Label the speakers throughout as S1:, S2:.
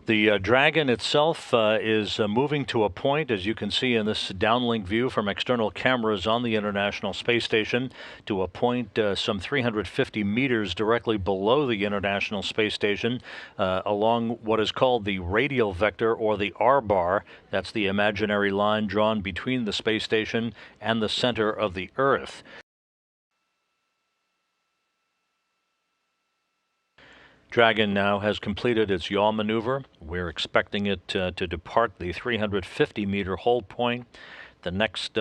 S1: The Dragon itself is moving to a point, as you can see in this downlink view from external cameras on the International Space Station, to a point some 350 meters directly below the International Space Station, along what is called the radial vector, or the R-bar. That's the imaginary line drawn between the space station and the center of the Earth. Dragon now has completed its yaw maneuver. We're expecting it to depart the 350-meter hold point. The next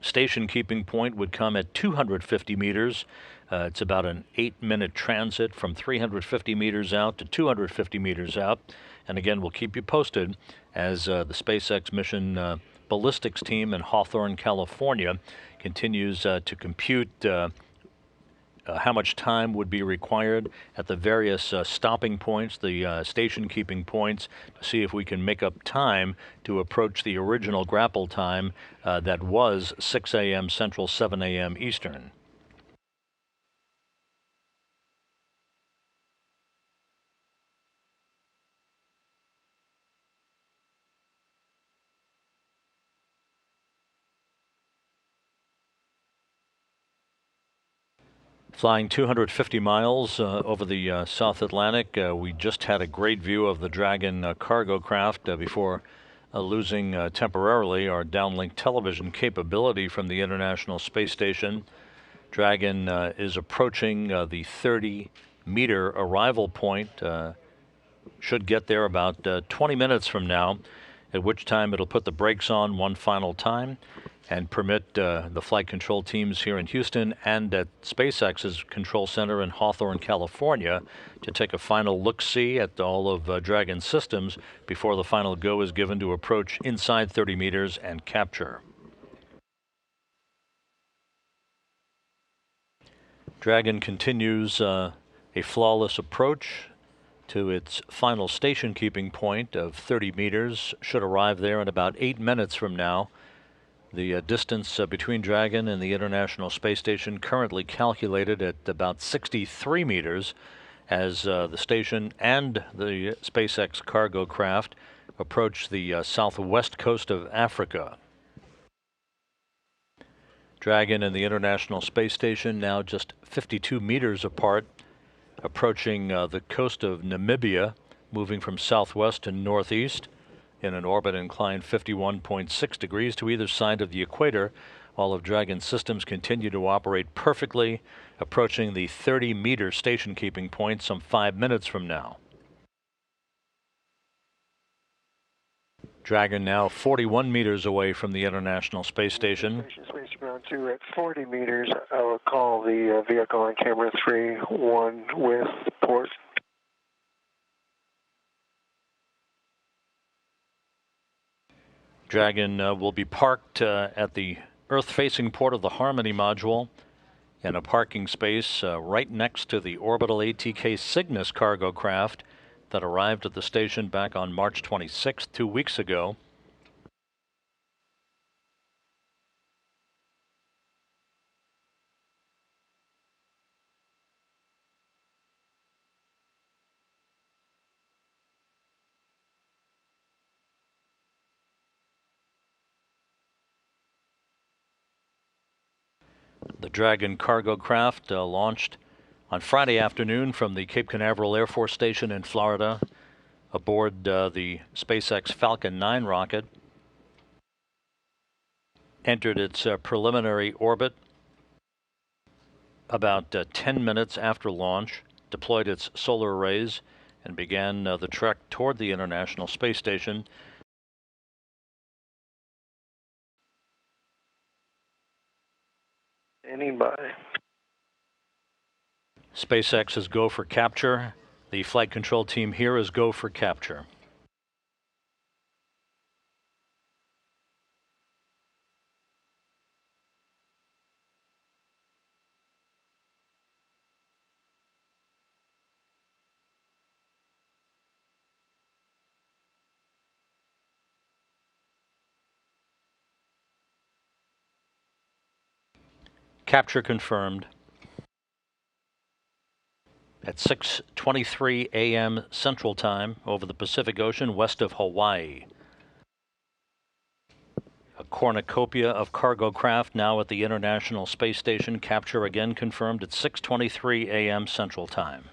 S1: station keeping point would come at 250 meters. It's about an 8-minute transit from 350 meters out to 250 meters out. And again, we'll keep you posted as the SpaceX mission ballistics team in Hawthorne, California continues to compute how much time would be required at the various stopping points, the station keeping points, to see if we can make up time to approach the original grapple time that was 6 a.m. Central, 7 a.m. Eastern. Flying 250 miles over the South Atlantic, we just had a great view of the Dragon cargo craft before losing temporarily our downlink television capability from the International Space Station. Dragon is approaching the 30-meter arrival point, should get there about 20 minutes from now, at which time it'll put the brakes on one final time and permit the flight control teams here in Houston and at SpaceX's control center in Hawthorne, California, to take a final look-see at all of Dragon's systems before the final go is given to approach inside 30 meters and capture. Dragon continues a flawless approach to its final station keeping point of 30 meters, should arrive there in about 8 minutes from now. The distance between Dragon and the International Space Station currently calculated at about 63 meters as the station and the SpaceX cargo craft approach the southwest coast of Africa. Dragon and the International Space Station now just 52 meters apart, approaching the coast of Namibia, moving from southwest to northeast in an orbit inclined 51.6 degrees to either side of the equator. All of Dragon's systems continue to operate perfectly, approaching the 30-meter station keeping point some 5 minutes from now. Dragon now 41 meters away from the International Space Station.
S2: Space Ground 2 at 40 meters. I will call the vehicle on camera 3-1 with port.
S1: Dragon will be parked at the Earth-facing port of the Harmony module in a parking space right next to the Orbital ATK Cygnus cargo craft that arrived at the station back on March 26th, 2 weeks ago. The Dragon cargo craft launched on Friday afternoon from the Cape Canaveral Air Force Station in Florida aboard the SpaceX Falcon 9 rocket, entered its preliminary orbit about 10 minutes after launch, deployed its solar arrays, and began the trek toward the International Space Station.
S2: Standing by.
S1: SpaceX is go for capture. The flight control team here is go for capture. Capture confirmed. at 6:23 a.m. Central Time over the Pacific Ocean west of Hawaii. A cornucopia of cargo craft now at the International Space Station. Capture again confirmed at 6:23 a.m. Central Time.